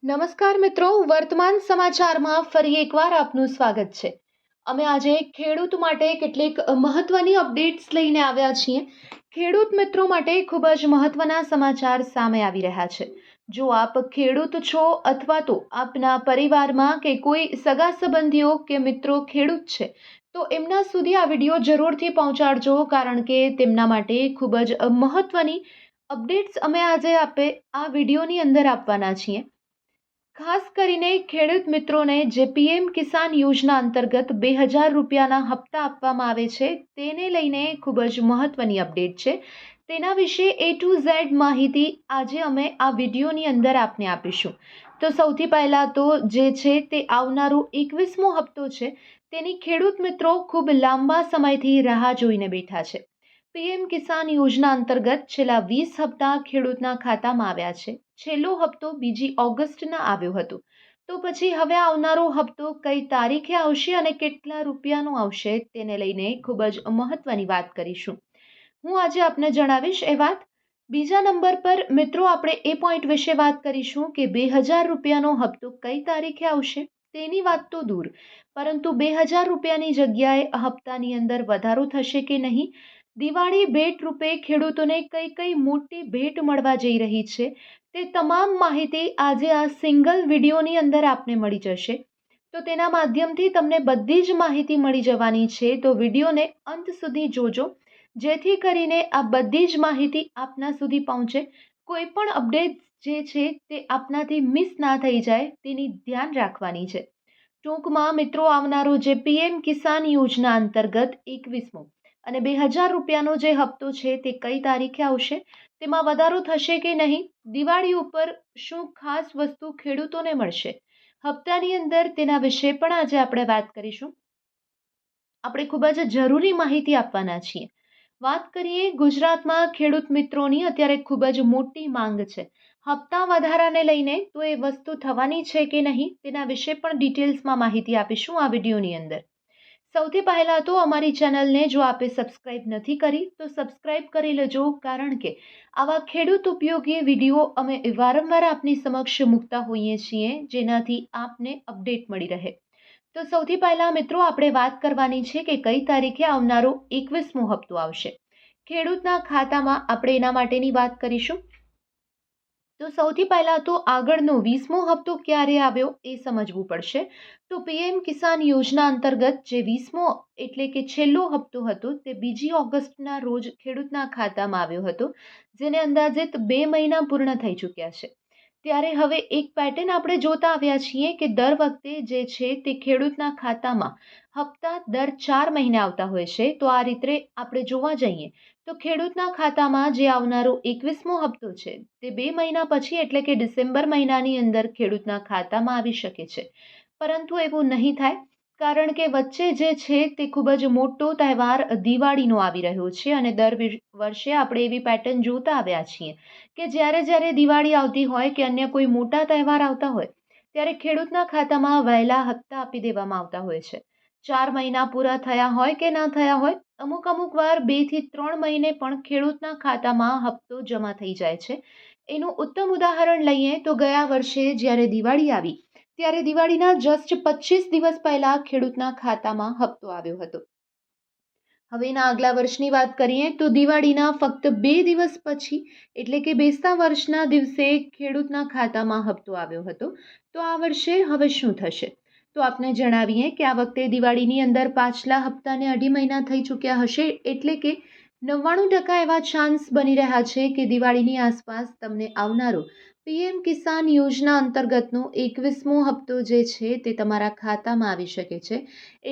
નમસ્કાર મિત્રો, વર્તમાન સમાચારમાં ફરી એકવાર આપનું સ્વાગત છે. અમે આજે ખેડૂત માટે કેટલીક મહત્વની અપડેટ્સ લઈને આવ્યા છીએ. ખેડૂત મિત્રો માટે ખૂબ જ મહત્વના સમાચાર સામે આવી રહ્યા છે. જો આપ ખેડૂત છો અથવા તો આપના પરિવારમાં કે કોઈ સગા સંબંધીઓ કે મિત્રો ખેડૂત છે તો એમના સુધી આ વિડીયો જરૂરથી પહોંચાડજો, કારણ કે તેમના માટે ખૂબ જ મહત્વની અપડેટ્સ અમે આજે આ વિડીયોની અંદર આપવાના છીએ. ખાસ કરીને ખેડૂત મિત્રોને જે પીએમ કિસાન યોજના અંતર્ગત 2000 રૂપિયાના હપ્તા આપવામાં આવે છે તેને લઈને ખૂબ જ મહત્વની અપડેટ છે. તેના વિશે A to Z માહિતી આજે અમે આ વિડીયોની અંદર આપને આપીશું. તો સૌથી પહેલાં તો જે છે તે આવનારો 21મો હપ્તો છે તેની ખેડૂત મિત્રો ખૂબ લાંબા સમયથી રાહ જોઈને બેઠા છે. પીએમ કિસાન યોજના અંતર્ગત છેલ્લા 20 હપ્તા ખેડૂતના ખાતામાં આવ્યા છે. છેલ્લો હપ્તો 2 ઓગસ્ટના આવ્યો હતો. તો પછી હવે આવનારો હપ્તો કઈ તારીખે આવશે અને કેટલા રૂપિયાનો આવશે તેને લઈને ખૂબ જ મહત્વની વાત કરીશું. હું આજે આપને જણાવીશ એ વાત. બીજા નંબર પર મિત્રો આપણે એ પોઈન્ટ વિશે વાત કરીશું કે 2000 રૂપિયાનો હપ્તો કઈ તારીખે આવશે તેની વાત તો દૂર, પરંતુ 2000 રૂપિયાની જગ્યાએ હપ્તાની અંદર વધારો થશે કે નહીં, દિવાળી ભેટ રૂપે ખેડૂતોને કઈ કઈ મોટી ભેટ મળવા જઈ રહી છે તે તમામ માહિતી આજે આ સિંગલ વિડીયોની અંદર આપને મળી જશે. તો તેના માધ્યમથી તમને બધી જ માહિતી મળી જવાની છે. તો વિડીયોને અંત સુધી જોજો, જેથી કરીને આ બધી જ માહિતી આપના સુધી પહોંચે. કોઈ પણ અપડેટ જે છે તે આપનાથી મિસ ના થઈ જાય તેની ધ્યાન રાખવાની છે. ટૂંકમાં મિત્રો, આવનારો જે પીએમ કિસાન યોજના અંતર્ગત 21મો અને 2000 રૂપિયાનો જે હપ્તો છે તે કઈ તારીખે આવશે, તેમાં વધારો થશે કે નહીં, દિવાળી ઉપર શું ખાસ વસ્તુ ખેડૂતોને મળશે હપ્તાની અંદર, તેના વિશે પણ આજે આપણે વાત કરીશું. આપણે ખૂબ જ જરૂરી માહિતી આપવાના છીએ. વાત કરીએ ગુજરાતમાં ખેડૂત મિત્રોની અત્યારે ખૂબ જ મોટી માંગ છે હપ્તા વધારાને લઈને. તો એ વસ્તુ થવાની છે કે નહીં તેના વિશે પણ ડિટેલ્સમાં માહિતી આપીશું આ વિડીયોની અંદર. સૌથી પહેલાં તો અમારી ચેનલને જો આપે સબસ્ક્રાઇબ નથી કરી તો સબસ્ક્રાઇબ કરી લેજો, કારણ કે આવા ખેડૂત ઉપયોગી વિડીયો અમે વારંવાર આપની સમક્ષ મૂકતા હોઈએ છીએ, જેનાથી આપને અપડેટ મળી રહે. તો સૌથી પહેલાં મિત્રો આપણે વાત કરવાની છે કે કઈ તારીખે આવનારો 21મો હપ્તો આવશે ખેડૂતના ખાતામાં. આપણે એના માટેની વાત કરીશું. તો સૌથી પહેલાં તો આગળનો 20મો હપ્તો ક્યારે આવ્યો એ સમજવું પડશે. તો પીએમ કિસાન યોજના અંતર્ગત જે 20મો એટલે કે છેલ્લો હપ્તો હતો તે 2 ઓગસ્ટના રોજ ખેડૂતના ખાતામાં આવ્યો હતો, જેને અંદાજિત 2 મહિના પૂર્ણ થઈ ચૂક્યા છે. ત્યારે હવે એક પેટર્ન આપણે જોતા આવ્યા છીએ કે દર વખતે જે છે તે ખેડૂતના ખાતામાં હપ્તા દર 4 મહિને આવતા હોય છે. તો આ રીતે આપણે જોવા જઈએ તો ખેડૂતના ખાતામાં જે આવનારો 21મો હપ્તો છે તે 2 મહિના પછી એટલે કે ડિસેમ્બર મહિનાની અંદર ખેડૂતના ખાતામાં આવી શકે છે. પરંતુ એવું નહીં થાય, કારણ કે વચ્ચે જે છે તે ખૂબ જ મોટો તહેવાર દિવાળીનો આવી રહ્યો છે. અને દર વર્ષે આપણે એવી પેટર્ન જોતા આવ્યા છીએ કે જ્યારે દિવાળી આવતી હોય કે અન્ય કોઈ મોટા તહેવાર આવતા હોય ત્યારે ખેડૂતના ખાતામાં વહેલા હપ્તા આપી દેવામાં આવતા હોય છે. 4 મહિના પૂરા થયા હોય કે ના થયા હોય, અમુક વાર 2 થી 3 મહિને પણ ખેડૂતના ખાતામાં હપ્તો જમા થઈ જાય છે. એનું ઉત્તમ ઉદાહરણ લઈએ તો ગયા વર્ષે જ્યારે દિવાળી આવી ત્યારે દિવાળીના જસ્ટ 25 દિવસ પહેલા ખેડૂતના ખાતામાં હપ્તો આવ્યો હતો. હવે એના આગલા વર્ષની વાત કરીએ તો દિવાળીના ફક્ત 2 દિવસ પછી એટલે કે બેસતા વર્ષના દિવસે ખેડૂતના ખાતામાં હપ્તો આવ્યો હતો. તો આ વર્ષે હવે શું થશે તો આપને જણાવીએ કે આ વખતે દિવાળીની અંદર પાછલા હપ્તાને 2.5 મહિના થઈ ચૂક્યા હશે, એટલે કે 99% એવા ચાન્સ બની રહ્યા છે કે દિવાળીની આસપાસ તમને આવનારો પીએમ કિસાન યોજના અંતર્ગતનો 21મો હપ્તો જે છે તે તમારા ખાતામાં આવી શકે છે.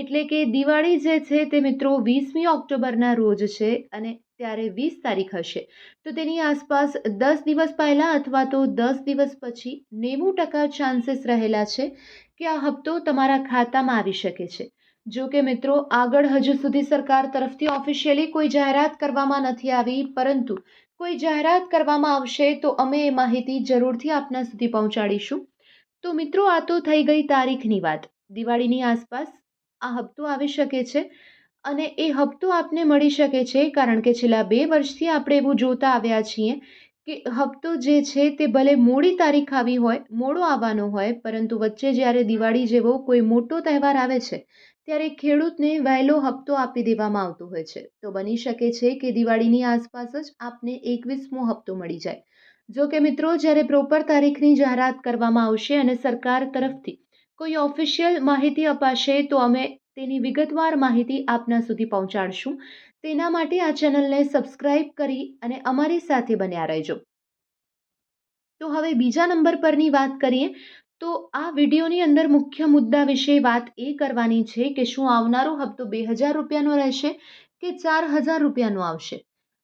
એટલે કે દિવાળી જે છે તે મિત્રો 20મી ઓક્ટોબરના રોજ છે અને ત્યારે 20 તારીખ હશે. તો તેની આસપાસ 10 દિવસ પહેલાં અથવા તો 10 દિવસ પછી 90% ચાન્સીસ રહેલા છે કે આ હપ્તો તમારા ખાતામાં આવી શકે છે. જો કે મિત્રો, આગળ હજુ સુધી સરકાર તરફથી ઓફિશિયલી કોઈ જાહેરાત કરવામાં નથી આવી, પરંતુ કોઈ જાહેરાત કરવામાં આવશે તો અમે એ માહિતી જરૂરથી આપના સુધી પહોંચાડીશું. તો મિત્રો, આ તો થઈ ગઈ તારીખની વાત. દિવાળીની આસપાસ આ હપ્તો આવી શકે છે અને એ હપ્તો આપને મળી શકે છે, કારણ કે છેલ્લા 2 વર્ષથી આપણે એવું જોતા આવ્યા છીએ કે હપ્તો જે છે તે ભલે મોડી તારીખ આવી હોય, મોડો આવવાનો હોય, પરંતુ વચ્ચે જ્યારે દિવાળી જેવો કોઈ મોટો તહેવાર આવે છે, ત્યારે ખેડૂતને વહેલો હપ્તો આપી દેવામાં આવતો હોય છે. તો બની શકે છે કે દિવાળીની આસપાસ જ આપને 21મો હપ્તો મળી જાય. જો કે મિત્રો, જ્યારે પ્રોપર તારીખની જાહેરાત કરવામાં આવશે અને સરકાર તરફથી કોઈ ઓફિશિયલ માહિતી અપાશે, તો અમે તેની વિગતવાર માહિતી આપના સુધી પહોંચાડશું. તેના માટે આ ચેનલને સબસ્ક્રાઇબ કરી અને અમારી સાથે બન્યા રહેજો. તો હવે બીજા નંબર પરની વાત કરીએ તો આ વિડીયોની અંદર મુખ્ય મુદ્દા વિશે વાત એ કરવાની છે કે શું આવનારો હપ્તો 2000 રૂપિયાનો રહેશે કે 4000 રૂપિયાનો આવશે.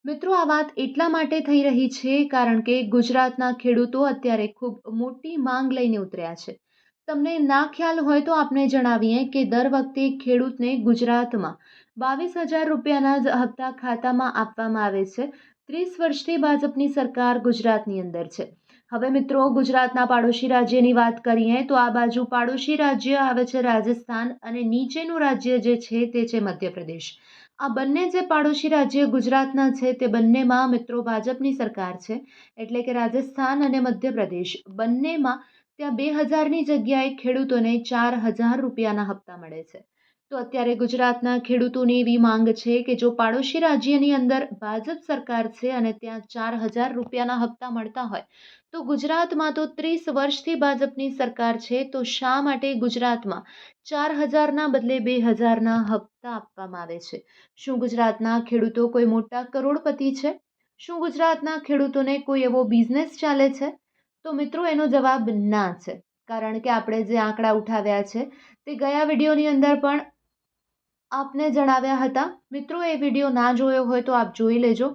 મિત્રો, આ વાત એટલા માટે થઈ રહી છે કારણ કે ગુજરાતના ખેડૂતો અત્યારે ખૂબ મોટી માંગ લઈને ઉતર્યા છે. તમને ના ખ્યાલ હોય તો આપને જણાવીએ કે દર વખતે ખેડૂતને ગુજરાતમાં 22,000 રૂપિયાના જ હપ્તા ખાતામાં આપવામાં આવે છે. 30 વર્ષથી ભાજપની સરકાર ગુજરાતની અંદર છે. હવે મિત્રો, ગુજરાતના પાડોશી રાજ્યની વાત કરીએ તો આ બાજુ પાડોશી રાજ્ય આવે છે રાજસ્થાન અને નીચેનું રાજ્ય જે છે તે છે મધ્યપ્રદેશ. આ બંને જે પાડોશી રાજ્ય ગુજરાતના છે તે બંનેમાં મિત્રો ભાજપની સરકાર છે. એટલે કે રાજસ્થાન અને મધ્યપ્રદેશ બંનેમાં ત્યાં 2000ની જગ્યાએ ખેડૂતોને 4000 રૂપિયાના હપ્તા મળે છે. તો અત્યારે ગુજરાતના ખેડૂતોની એવી માંગ છે કે જો પાડોશી રાજ્યની અંદર ભાજપ સરકાર છે અને ત્યાં 4000 રૂપિયાના હપ્તા મળતા હોય, તો ગુજરાતમાં તો 30 વર્ષથી ભાજપની સરકાર છે, તો શા માટે ગુજરાતમાં 4000ના બદલે 2000ના હપ્તા આપવામાં આવે છે? શું ગુજરાતના ખેડૂતો કોઈ મોટા કરોડપતિ છે? શું ગુજરાતના ખેડૂતોને કોઈ એવો બિઝનેસ ચાલે છે? તો મિત્રો, એનો જવાબ ના છે. કારણ કે આપણે જે આંકડા ઉઠાવ્યા છે તે ગયા વિડીયોની અંદર પણ આપને જણાવ્યા હતા. મિત્રો, એ વિડીયો ના જોયો હોય તો આપ જોઈ લેજો.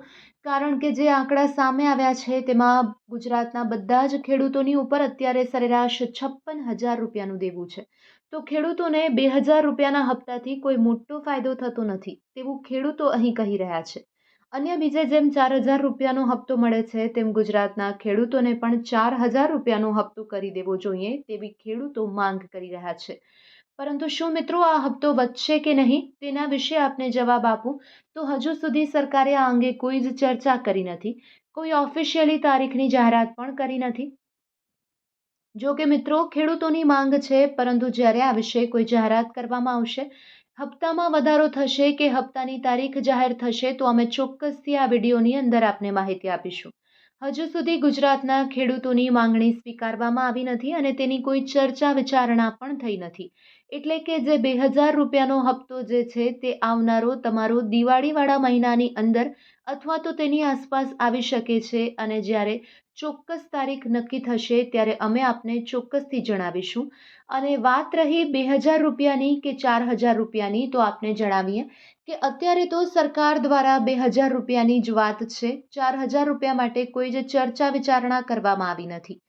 કારણ કે જે આંકડા સામે આવ્યા છે તેમાં ગુજરાતના બધા જ ખેડૂતોની ઉપર અત્યારે સરેરાશ 56,000 રૂપિયાનું દેવું છે. તો ખેડૂતોને 2000 રૂપિયાના હપ્તાથી કોઈ મોટો ફાયદો થતો નથી તેવું ખેડૂતો અહીં કહી રહ્યા છે. અન્ય બીજે જેમ 4000 રૂપિયાનો હપ્તો મળે છે તેમ ગુજરાતના ખેડૂતોને પણ 4000 રૂપિયાનો હપ્તો કરી દેવો જોઈએ તેવી ખેડૂતો માંગ કરી રહ્યા છે. પરંતુ શું મિત્રો આ હપ્તો વધશે કે નહીં તેના વિશે આપને જવાબ આપું તો હજુ સુધી સરકારે આ અંગે કોઈ જ ચર્ચા કરી નથી. કોઈ ઓફિશિયલી તારીખની જાહેરાત પણ કરી નથી. જો કે મિત્રો, ખેડૂતોની માંગ છે, પરંતુ જ્યારે આ વિશે કોઈ જાહેરાત કરવામાં આવશે, હપ્તામાં વધારો થશે કે હપ્તાની તારીખ જાહેર થશે, તો અમે ચોક્કસથી આ વિડીયોની અંદર આપને માહિતી આપીશું. હજુ સુધી ગુજરાતના ખેડૂતોની માંગણી સ્વીકારવામાં આવી નથી અને તેની કોઈ ચર્ચા વિચારણા પણ થઈ નથી. એટલે કે જે 2000 રૂપિયાનો હપ્તો જે છે તે આવનારો તમારો દિવાળીવાળા મહિનાની અંદર અથવા તો તેની આસપાસ આવી શકે છે અને જ્યારે ચોક્કસ તારીખ નક્કી થશે ત્યારે અમે આપને ચોક્કસથી જણાવીશું. અને વાત રહી 2000 રૂપિયાની કે 4000 રૂપિયાની, તો આપને જણાવીએ કે અત્યારે તો સરકાર દ્વારા 2000 રૂપિયાની જ વાત છે. 4000 રૂપિયા માટે કોઈ જ ચર્ચા વિચારણા કરવામાં આવી નથી.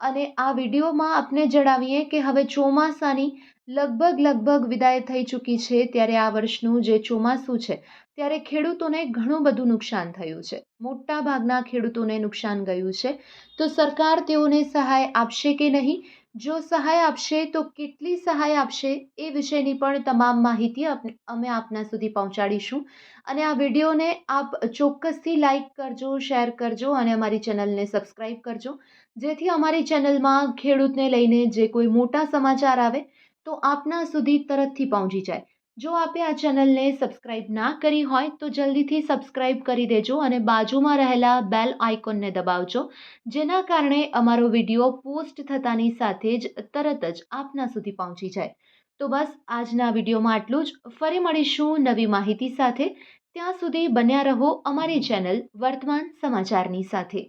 અને આ વિડીયોમાં આપને જણાવીએ કે હવે ચોમાસાની લગભગ વિદાય થઈ ચૂકી છે, ત્યારે આ વર્ષનું જે ચોમાસું છે ત્યારે ખેડૂતોને ઘણું બધું નુકસાન થયું છે. મોટા ભાગના ખેડૂતોને નુકસાન ગયું છે. તો સરકાર તેઓને સહાય આપશે કે નહીં? જો સહાય આપશે તો કેટલી સહાય આપશે એ વિશેની પણ તમામ માહિતી અમે આપના સુધી પહોંચાડીશું. અને આ વિડીયોને આપ ચોક્કસથી લાઈક કરજો, શેર કરજો અને અમારી ચેનલને સબસ્ક્રાઈબ કરજો, જેથી અમારી ચેનલમાં ખેડૂતને લઈને જે કોઈ મોટા સમાચાર આવે તો આપના સુધી તરતથી પહોંચી જાય. જો આપે આ ચેનલને સબસ્ક્રાઇબ ના કરી હોય તો જલ્દીથી સબસ્ક્રાઇબ કરી દેજો અને બાજુમાં રહેલા બેલ આઇકોનને દબાવજો, જેના કારણે અમારો વિડીયો પોસ્ટ થતાની સાથે જ તરત જ આપના સુધી પહોંચી જાય. તો બસ આજના વિડીયોમાં આટલું જ. ફરી મળીશું નવી માહિતી સાથે. ત્યાં સુધી બન્યા રહો અમારી ચેનલ વર્તમાન સમાચારની સાથે.